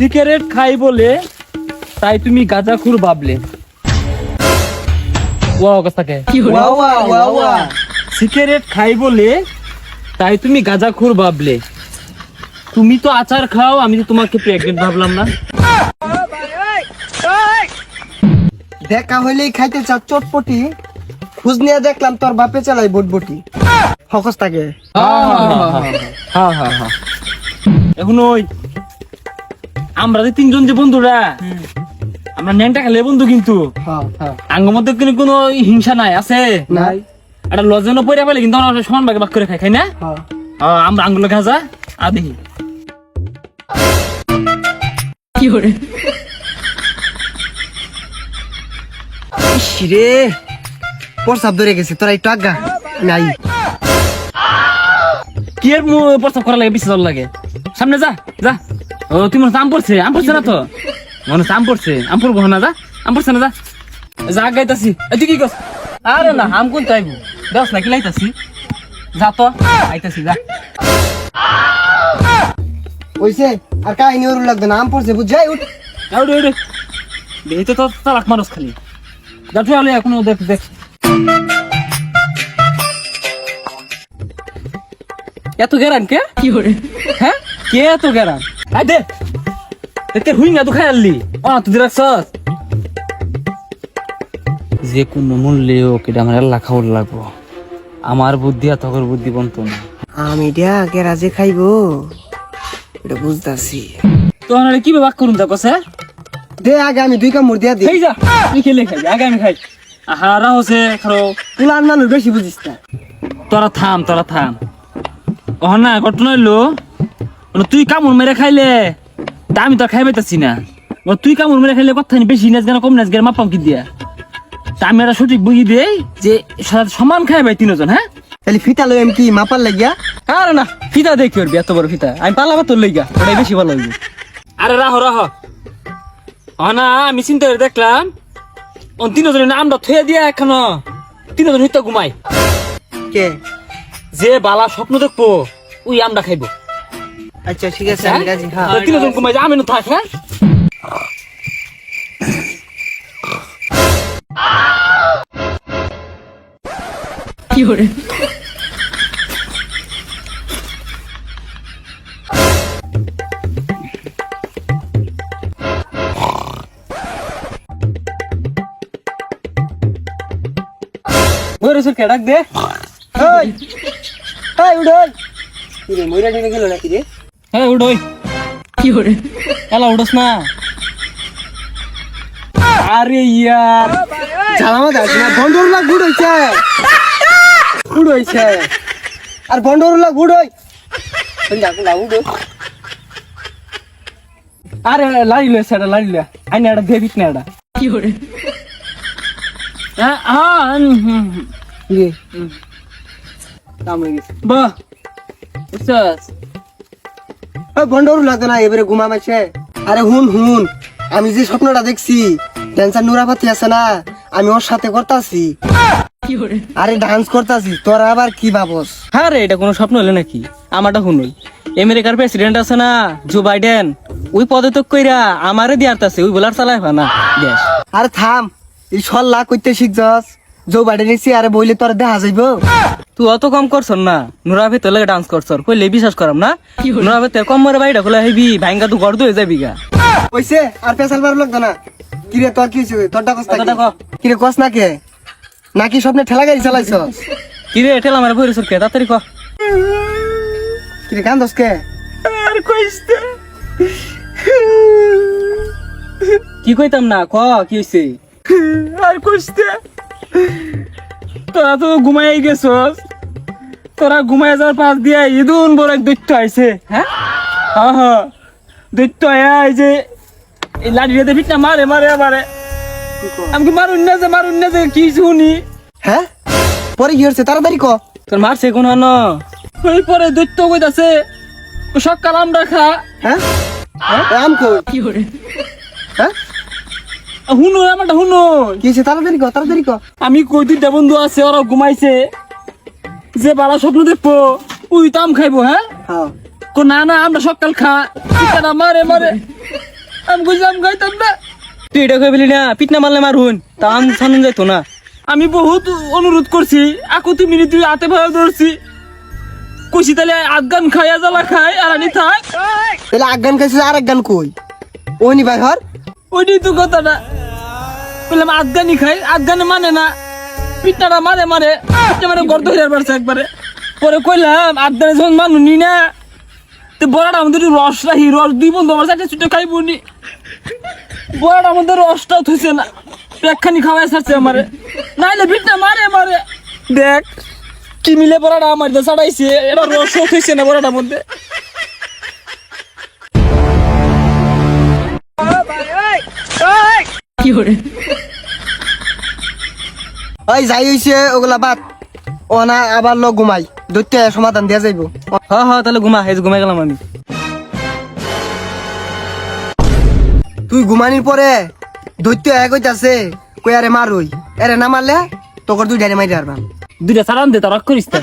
Cigarette খাই বলে তাই তুমি গাঁজাখুর ভাবলে। ওয়া কথাকে সিগারেট খাই বলে তাই তুমি গাঁজাখুর ভাবলে। তুমি তো আচার খাও, আমি তো তোমাকে প্রেগনেন্ট ভাবলাম না। দেখা হইলেই খাইতে চা চটপটি, খোঁজ নিয়ে দেখলাম তোর বাপে চালাই বটবটি। হকস থাকে এখন ওই আমরা যে তিনজন যে বন্ধুরা, আমরা ন্যাংটা খেলে বন্ধু, কিন্তু আঙ্গের মধ্যে কিন্তু কোনো হিংসা নাই, আছে নাই। একটা লজেন পরে পেলে কিন্তু আমরা সমান ভাগে ভাগ করে খাই, খাই না? আমরা আঙ্গুলো খাজা আর দেখি রে প্রসাব ধরে গেছে, তোরা একটু আজ্ঞা নাই। কি এর প্রস্তাব করা লাগে, বেশি জল লাগে। সামনে যা যা। ও তুই মনে আম পড়ছে, আম পড়ছে না তো? মনে হচ্ছে আম পড়ছে, আম পড়বো না, যা আম পড়ছে না, যা যা গাইতাছি। তুই কি করছ? আরে না, আম কোন চাইবো দেখ না, কি লাইতাছি, যা তো আইতাছি, যা। ওইছে আর কাহিনী ওর লাগবে না, আম পড়ছে বুঝাই উঠ। দেখি তো তালাক মানুষ খালি যা, তুই আলে এখনো দেখ দেখ। এত গেরান কে? কি করে? হ্যাঁ কে এত গেরান? আই দে এতে হুই না, তো খাই আনলি তুই রাখছস। যে কোনো মূল্যে ওকে আমার আল্লাহ খাওয়ার লাগবো। আমার বুদ্ধি আর তোর বুদ্ধি বন্ত না। আমি দিয়া গেরাজে খাইবো এটা বুঝতাছি। তোর কি বাক করুন তা কসে? দে আগে আমি 2 কামড় দিয়া দিই। এই যা তুই খেলে খাই, আগে আমি খাই। আহারা হচ্ছে খারো পুলান মানুষ বেশি বুঝিস না। তোরা থাম। ও না ঘটনা হইলো, তুই কামড় মেরে খাইলে তা আমি তো খাই পাইতাছি না। তুই কামড় মেরে খাইলে কথা বেশি নাচ গান কম নাচ গান মাপাম কি দিয়া, তা আমি একটা সঠিক বুঝি দেই যে সমান খাই ভাই তিনজন। হ্যাঁ তাহলে ফিতা লই আমি কি মাপার লাগিয়া? আরে না, ফিতা দেখি পারবি, এত বড় ফিতা আমি পালাবা তোর লইগা, ওটাই বেশি ভালো হইবে। আরে রাহ না, আমি চিন্তা করে দেখলাম তিনজনের আমরা থুয়ে দিয়া এখনো তিনজন হইতে ঘুমাই। কে যে বালা স্বপ্ন দেখবো ওই আমরা খাইবো। আচ্ছা ঠিক আছে, আমি রাজি। হ্যাঁ তিনজন ঘুমাই, আমি না থাক। হ্যাঁ কি করে কে ডাক দে। ওই উড়োই কি রে, মইরা নিয়ে গেল নাকি রে? হ্যাঁ উড়োই। কি করে এলা উড়োস না? আরে ইয়ার ঝালামা দাস না, বন্ডরুলা গুড হইছে আর বন্ডরুলা গুড হই উড়ো। আরে লাইলে সেটা লাইলে আইনা এটা দেবিত না এটা। কি করে কি রে কাম হয়ে গেছে। বাহ বুঝছস? ওই বন্ডরুলা লাগতো না, এবারে ঘুমামাইছে। আরে হুন আমি যে স্বপ্নটা দেখছি, ড্যান্সার নুরাপাতি আছে না, আমি ওর সাথে করতাছি। আরে ডান্স করতাছি, তোরা আবার কি ভাবস? হ্যাঁ রে, এটা কোনো স্বপ্ন হলো নাকি? আমারটা শুনুই, আমেরিকার প্রেসিডেন্ট আছে না জো বাইডেন, ওই পদত্যাগ কইরা আমারে দিয়ারতাছে, ওই বলার চালাই না দেশ। আরে থাম, এই সল্লা কইতে শিখছস? জো বাইডেন এসে আরে বইলে তোর দেখা যাইবো? তুই অত কম করছ না, নুরাভে তোর লাগে ডান্স করছ, কইলে বিশ্বাস করাম না। নুরাভে তোর কম মরে বাইডা খোলা হইবি, ভাঙ্গা তুই গর্দ হয়ে যাবি গা। ওইছে আর পেছাল বার লাগতো না। কিরে তোর কি হইছে? তোরটা কস না কিরে, কস না কে নাকি স্বপ্নে ঠেলা গাড়ি চালাইছস? কিরে ঠেলা মারে ভরে সরকে তাড়াতাড়ি ক। কিরে কান্দস কে? আর কইস না, কি কইতাম না, ক কি হইছে? আর কইস না, তোরা তো ঘুমাই গেছস, তোরা ঘুমাই যাওয়ার পাশ দিয়া ইদুন বড় এক দৈত্য আইছে। হ্যাঁ দৈত্য আয়া এই যে এই লাঠি রেতে ফিট না মারে আমাকে মারুন না যে কি শুনি। হ্যাঁ পরে কি হচ্ছে তাড়াতাড়ি ক। তোর মারছে কোন হান ওই পরে দৈত্য কইতাছে সকাল আমরা খা। হ্যাঁ আম কই কি করে? হ্যাঁ হুনো আমারটা হুনো কি হচ্ছে, তাড়াতাড়ি ক। আমি কই দুইটা বন্ধু আছে, ওরা ঘুমাইছে, যে বালা স্বপ্ন দেখবো ওই তো আম খাইবো। হ্যাঁ হ্যাঁ না আমরা সকাল খা, মারে আমি কইছি আমি খাইতাম না। তুই এটা কই বলি না পিট না মারলে মারুন তা আম সানুন যাইতো না। আমি বহুত অনুরোধ করছি, আকুতি মিনি তুই হাতে ভাড়া ধরছি, কইছি তাহলে আধগান খাইয়া জ্বালা খাই আর আনি থাক। তাহলে আজ্ঞান খাইছিল আর এক গান কই ওনি ভাই হর ওইটাই তো কথাটা, বললাম আধগানি খাই, আধগানে মানে না, পিঠটা মারে মারে একেবারে গর্ত হয়ে পারছে একবারে। পরে কইলাম আধগানে যখন মানুনি না, তো বড়াটা আমাদের রস রাখি, রস দুই বন্ধু আমার সাথে ছুটে খাইব নি, বড়াটা আমাদের রসটাও থইছে না, পেকখানি খাওয়াই ছাড়ছে আমারে, নাইলে পিঠটা মারে মারে। দেখ কি মিলে বড়াটা আমার দিয়ে ছাড়াইছে, এটা রসও থইছে না বড়াটার মধ্যে। ওই যাই হইছে ওগুলা বাদ, ও না আবার লোক ঘুমাই দৈত্য সমাধান দেয়া যাইব। হ্যাঁ হ্যাঁ তাহলে ঘুমা, এই যে ঘুমাই গেলাম আমি। তুই ঘুমানির পরে দৈত্য এক হইতাছে কই আরে মারুই, এরে না মারলে তোর দুই ডাইরে মাইরে আরবাম। দুইটা ছাড়ান দে, তারা করিস তা।